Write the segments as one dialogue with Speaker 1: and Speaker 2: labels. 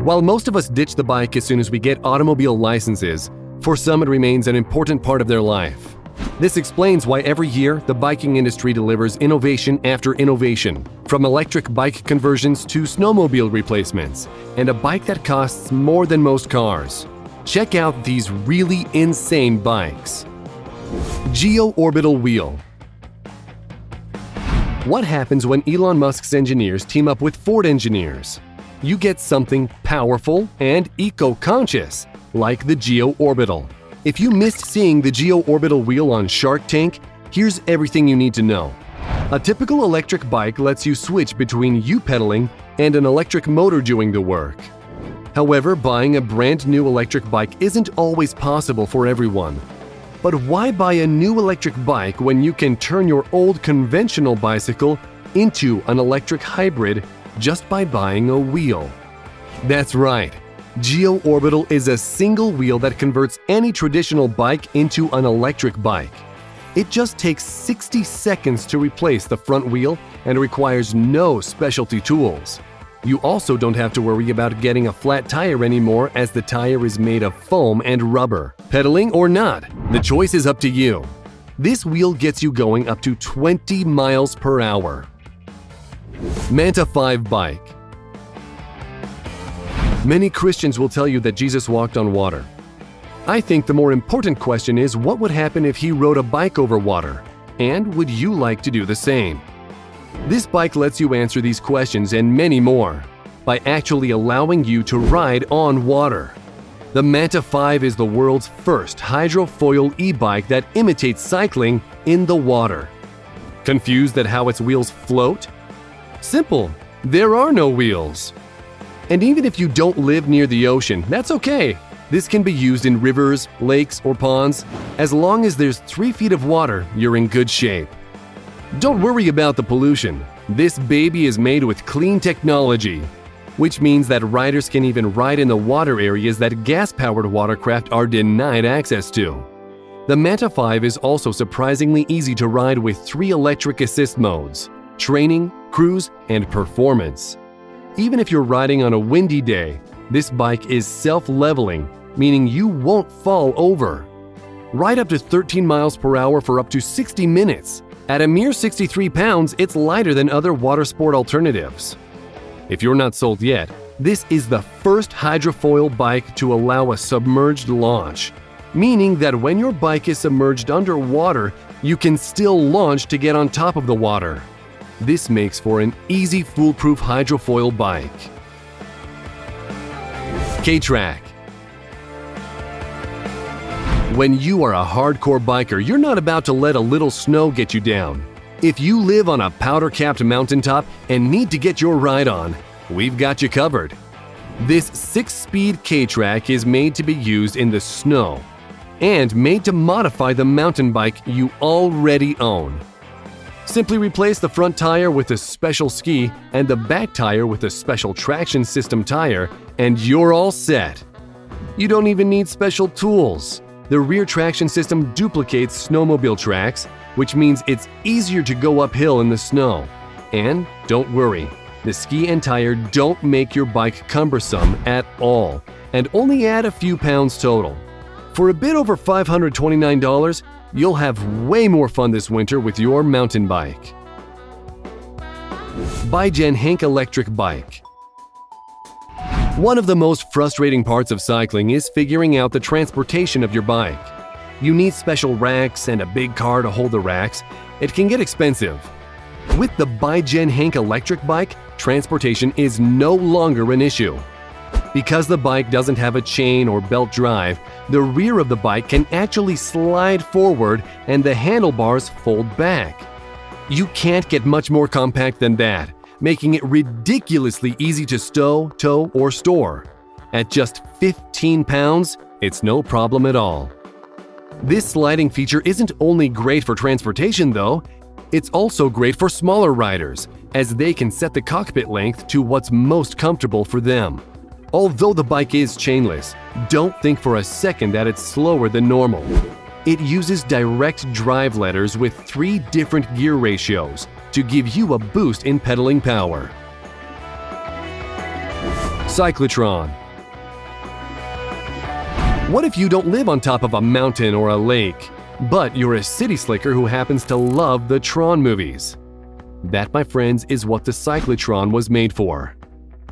Speaker 1: While most of us ditch the bike as soon as we get automobile licenses, for some it remains an important part of their life. This explains why every year the biking industry delivers innovation after innovation, from electric bike conversions to snowmobile replacements, and a bike that costs more than most cars. Check out these really insane bikes. Geo-orbital wheel. What happens when Elon Musk's engineers team up with Ford engineers? You get something powerful and eco-conscious, like the Geo-orbital. If you missed seeing the Geo-orbital wheel on Shark Tank, here's everything you need to know. A typical electric bike lets you switch between you pedaling and an electric motor doing the work. However, buying a brand new electric bike isn't always possible for everyone. But why buy a new electric bike when you can turn your old conventional bicycle into an electric hybrid just by buying a wheel? That's right. Geo-orbital is a single wheel that converts any traditional bike into an electric bike. It just takes 60 seconds to replace the front wheel and requires no specialty tools. You also don't have to worry about getting a flat tire anymore, as the tire is made of foam and rubber. Pedaling or not, the choice is up to you. This wheel gets you going up to 20 miles per hour. Manta 5 bike. Many Christians will tell you that Jesus walked on water. I think the more important question is, what would happen if he rode a bike over water? And would you like to do the same? This bike lets you answer these questions and many more by actually allowing you to ride on water. The Manta 5 is the world's first hydrofoil e-bike that imitates cycling in the water. Confused at how its wheels float? Simple, there are no wheels. And even if you don't live near the ocean, that's okay. This can be used in rivers, lakes, or ponds. As long as there's 3 feet of water, you're in good shape. Don't worry about the pollution. This baby is made with clean technology, which means that riders can even ride in the water areas that gas-powered watercraft are denied access to. The Manta 5 is also surprisingly easy to ride with 3 electric assist modes: training, cruise, and performance. Even if you're riding on a windy day, this bike is self-leveling, meaning you won't fall over. Ride up to 13 miles per hour for up to 60 minutes. At a mere 63 pounds, it's lighter than other water sport alternatives. If you're not sold yet, this is the first hydrofoil bike to allow a submerged launch, meaning that when your bike is submerged underwater, you can still launch to get on top of the water. This makes for an easy, foolproof hydrofoil bike. K-Track. When you are a hardcore biker, you're not about to let a little snow get you down. If you live on a powder-capped mountaintop and need to get your ride on, we've got you covered. This 6-speed K-Track is made to be used in the snow and made to modify the mountain bike you already own. Simply replace the front tire with a special ski and the back tire with a special traction system tire, and you're all set. You don't even need special tools. The rear traction system duplicates snowmobile tracks, which means it's easier to go uphill in the snow. And don't worry, the ski and tire don't make your bike cumbersome at all and only add a few pounds total. For a bit over $529, you'll have way more fun this winter with your mountain bike. Bi-Gen Hank electric bike. One of the most frustrating parts of cycling is figuring out the transportation of your bike. You need special racks and a big car to hold the racks. It can get expensive. With the Bi-Gen Hank electric bike, transportation is no longer an issue. Because the bike doesn't have a chain or belt drive, the rear of the bike can actually slide forward and the handlebars fold back. You can't get much more compact than that, making it ridiculously easy to stow, tow, or store. At just 15 pounds, it's no problem at all. This sliding feature isn't only great for transportation though, it's also great for smaller riders, as they can set the cockpit length to what's most comfortable for them. Although the bike is chainless, don't think for a second that it's slower than normal. It uses direct drive letters with 3 different gear ratios to give you a boost in pedaling power. Cyclotron. What if you don't live on top of a mountain or a lake, but you're a city slicker who happens to love the Tron movies? That, my friends, is what the cyclotron was made for.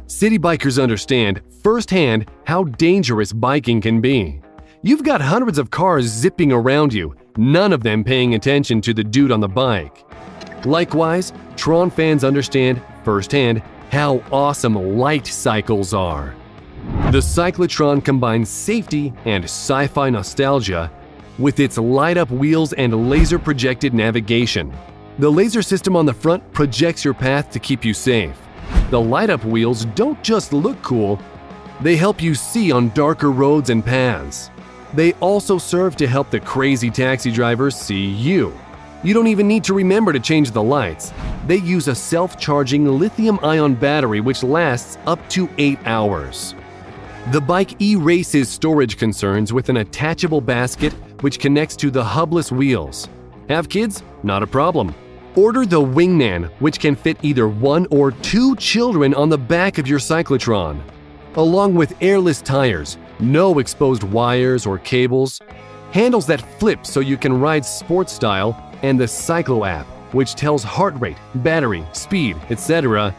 Speaker 1: City bikers understand firsthand how dangerous biking can be. You've got hundreds of cars zipping around you, none of them paying attention to the dude on the bike. Likewise, Tron fans understand firsthand how awesome light cycles are. The cyclotron combines safety and sci-fi nostalgia with its light-up wheels and laser-projected navigation. The laser system on the front projects your path to keep you safe. The light-up wheels don't just look cool, they help you see on darker roads and paths. They also serve to help the crazy taxi drivers see you. You don't even need to remember to change the lights. They use a self-charging lithium-ion battery which lasts up to 8 hours. The bike erases storage concerns with an attachable basket which connects to the hubless wheels. Have kids? Not a problem. Order the Wingman, which can fit either 1 or 2 children on the back of your cyclotron. Along with airless tires, no exposed wires or cables, handles that flip so you can ride sports style, and the Cyclo app, which tells heart rate, battery, speed, etc.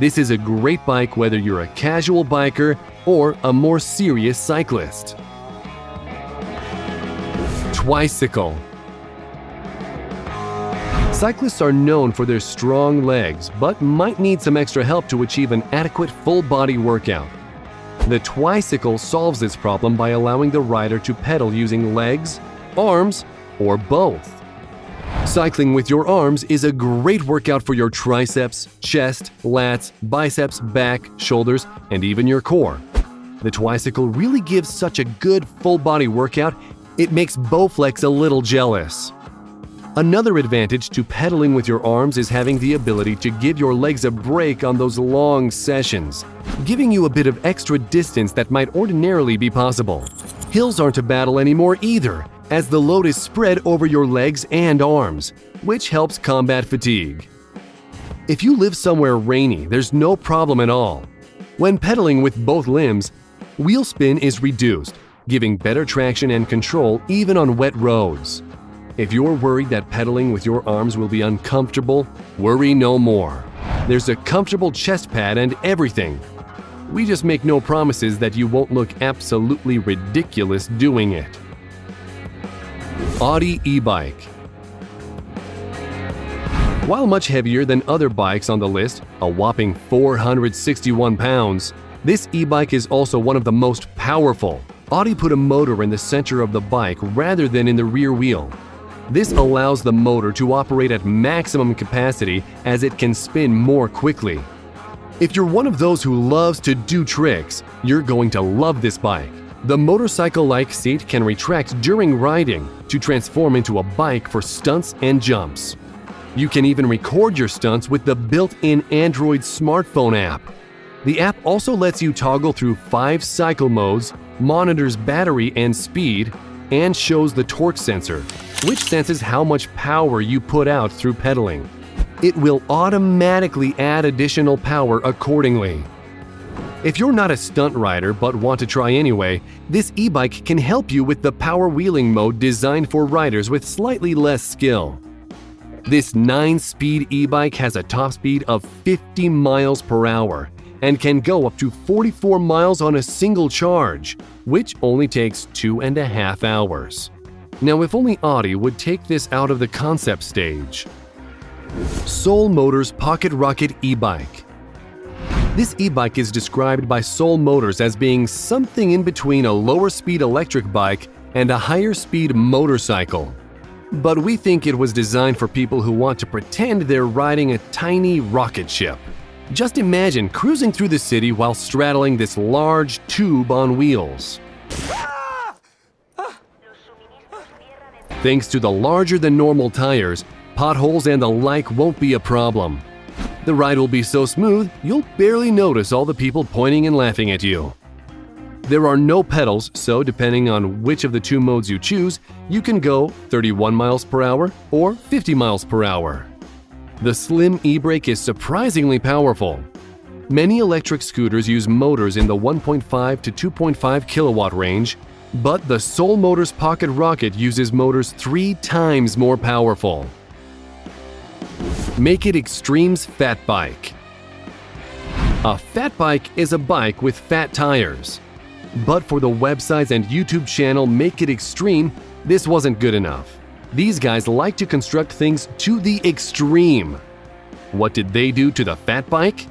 Speaker 1: This is a great bike whether you're a casual biker or a more serious cyclist. Twicycle. Cyclists are known for their strong legs, but might need some extra help to achieve an adequate full-body workout. The Twicycle solves this problem by allowing the rider to pedal using legs, arms, or both. Cycling with your arms is a great workout for your triceps, chest, lats, biceps, back, shoulders, and even your core. The Twicycle really gives such a good full-body workout, it makes Bowflex a little jealous. Another advantage to pedaling with your arms is having the ability to give your legs a break on those long sessions, giving you a bit of extra distance that might ordinarily be possible. Hills aren't a battle anymore either, as the load is spread over your legs and arms, which helps combat fatigue. If you live somewhere rainy, there's no problem at all. When pedaling with both limbs, wheel spin is reduced, giving better traction and control even on wet roads. If you're worried that pedaling with your arms will be uncomfortable, worry no more. There's a comfortable chest pad and everything. We just make no promises that you won't look absolutely ridiculous doing it. Audi e-bike. While much heavier than other bikes on the list, a whopping 461 pounds, this e-bike is also one of the most powerful. Audi put a motor in the center of the bike rather than in the rear wheel. This allows the motor to operate at maximum capacity as it can spin more quickly. If you're one of those who loves to do tricks, you're going to love this bike. The motorcycle-like seat can retract during riding to transform into a bike for stunts and jumps. You can even record your stunts with the built-in Android smartphone app. The app also lets you toggle through 5 cycle modes, monitors battery and speed, and shows the torque sensor, which senses how much power you put out through pedaling. It will automatically add additional power accordingly. If you're not a stunt rider but want to try anyway, this e-bike can help you with the power wheeling mode designed for riders with slightly less skill. This 9-speed e-bike has a top speed of 50 miles per hour and can go up to 44 miles on a single charge, which only takes 2.5 hours. Now, if only Audi would take this out of the concept stage. Soul Motors Pocket Rocket e-bike. This e-bike is described by Soul Motors as being something in between a lower-speed electric bike and a higher-speed motorcycle. But we think it was designed for people who want to pretend they're riding a tiny rocket ship. Just imagine cruising through the city while straddling this large tube on wheels. Thanks to the larger-than-normal tires, potholes and the like won't be a problem. The ride will be so smooth, you'll barely notice all the people pointing and laughing at you. There are no pedals, so depending on which of the 2 modes you choose, you can go 31 miles per hour or 50 miles per hour. The slim e-brake is surprisingly powerful. Many electric scooters use motors in the 1.5 to 2.5 kilowatt range, but the Soul Motors Pocket Rocket uses motors 3 times more powerful. Make It Extreme's Fat Bike. A fat bike is a bike with fat tires. But for the websites and YouTube channel Make It Extreme, this wasn't good enough. These guys like to construct things to the extreme. What did they do to the fat bike?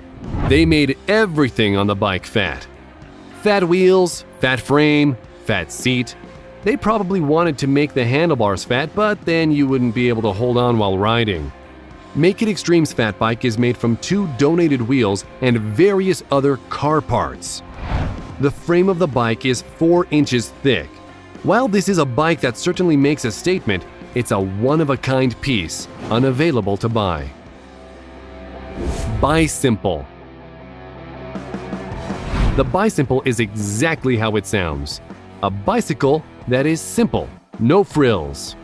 Speaker 1: They made everything on the bike fat. Fat wheels, fat frame, fat seat. They probably wanted to make the handlebars fat, but then you wouldn't be able to hold on while riding. Make It Extreme's fat bike is made from 2 donated wheels and various other car parts. The frame of the bike is 4 inches thick. While this is a bike that certainly makes a statement, it's a one-of-a-kind piece, unavailable to buy. Bisimple. The Bisimple is exactly how it sounds. A bicycle that is simple, no frills.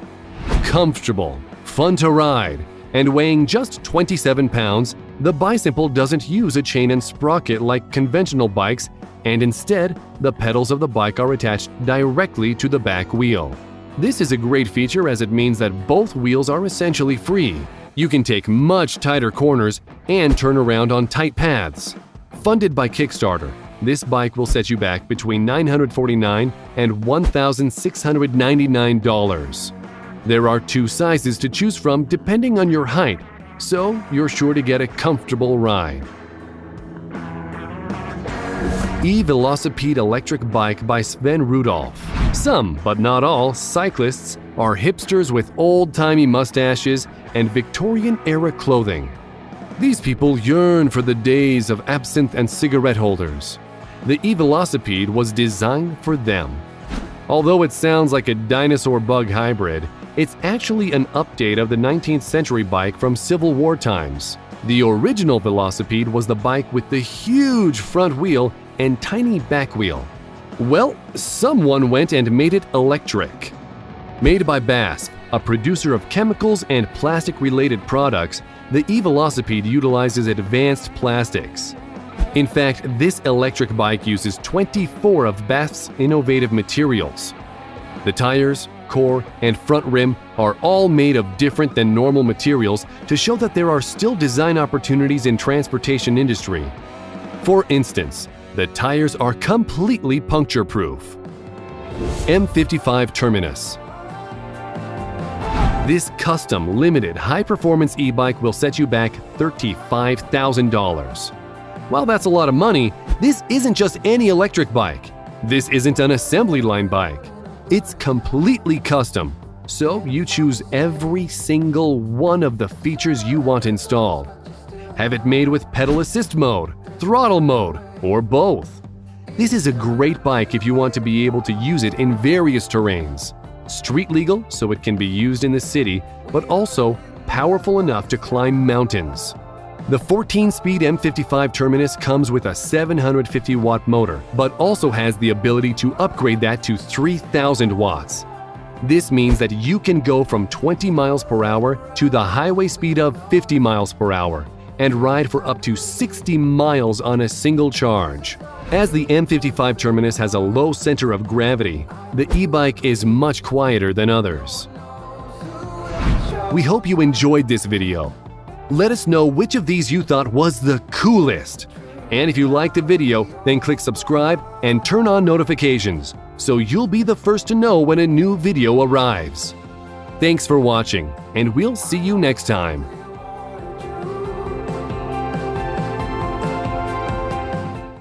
Speaker 1: Comfortable, fun to ride, and weighing just 27 pounds, the Bisimple doesn't use a chain and sprocket like conventional bikes, and instead, the pedals of the bike are attached directly to the back wheel. This is a great feature as it means that both wheels are essentially free. You can take much tighter corners and turn around on tight paths. Funded by Kickstarter, this bike will set you back between $949 and $1,699. There are 2 sizes to choose from depending on your height, so you're sure to get a comfortable ride. E-Velocipede Electric Bike by Sven Rudolph. Some, but not all, cyclists are hipsters with old-timey mustaches and Victorian-era clothing. These people yearn for the days of absinthe and cigarette holders. The E-Velocipede was designed for them. Although it sounds like a dinosaur-bug hybrid, it's actually an update of the 19th century bike from Civil War times. The original Velocipede was the bike with the huge front wheel and tiny back wheel. Well, someone went and made it electric. Made by BASF, a producer of chemicals and plastic-related products, the E-Velocipede utilizes advanced plastics. In fact, this electric bike uses 24 of BASF's innovative materials. The tires, core, and front rim are all made of different than normal materials to show that there are still design opportunities in transportation industry. For instance, the tires are completely puncture-proof. M55 Terminus. This custom, limited, high-performance e-bike will set you back $35,000. While that's a lot of money, this isn't just any electric bike. This isn't an assembly line bike. It's completely custom, so you choose every single one of the features you want installed. Have it made with pedal assist mode, throttle mode, or both. This is a great bike if you want to be able to use it in various terrains. Street legal, so it can be used in the city, but also powerful enough to climb mountains. The 14-speed M55 Terminus comes with a 750-watt motor, but also has the ability to upgrade that to 3,000 watts. This means that you can go from 20 miles per hour to the highway speed of 50 miles per hour and ride for up to 60 miles on a single charge. As the M55 Terminus has a low center of gravity, the e-bike is much quieter than others. We hope you enjoyed this video. Let us know which of these you thought was the coolest. And if you liked the video, then click subscribe and turn on notifications so you'll be the first to know when a new video arrives. Thanks for watching, and we'll see you next time.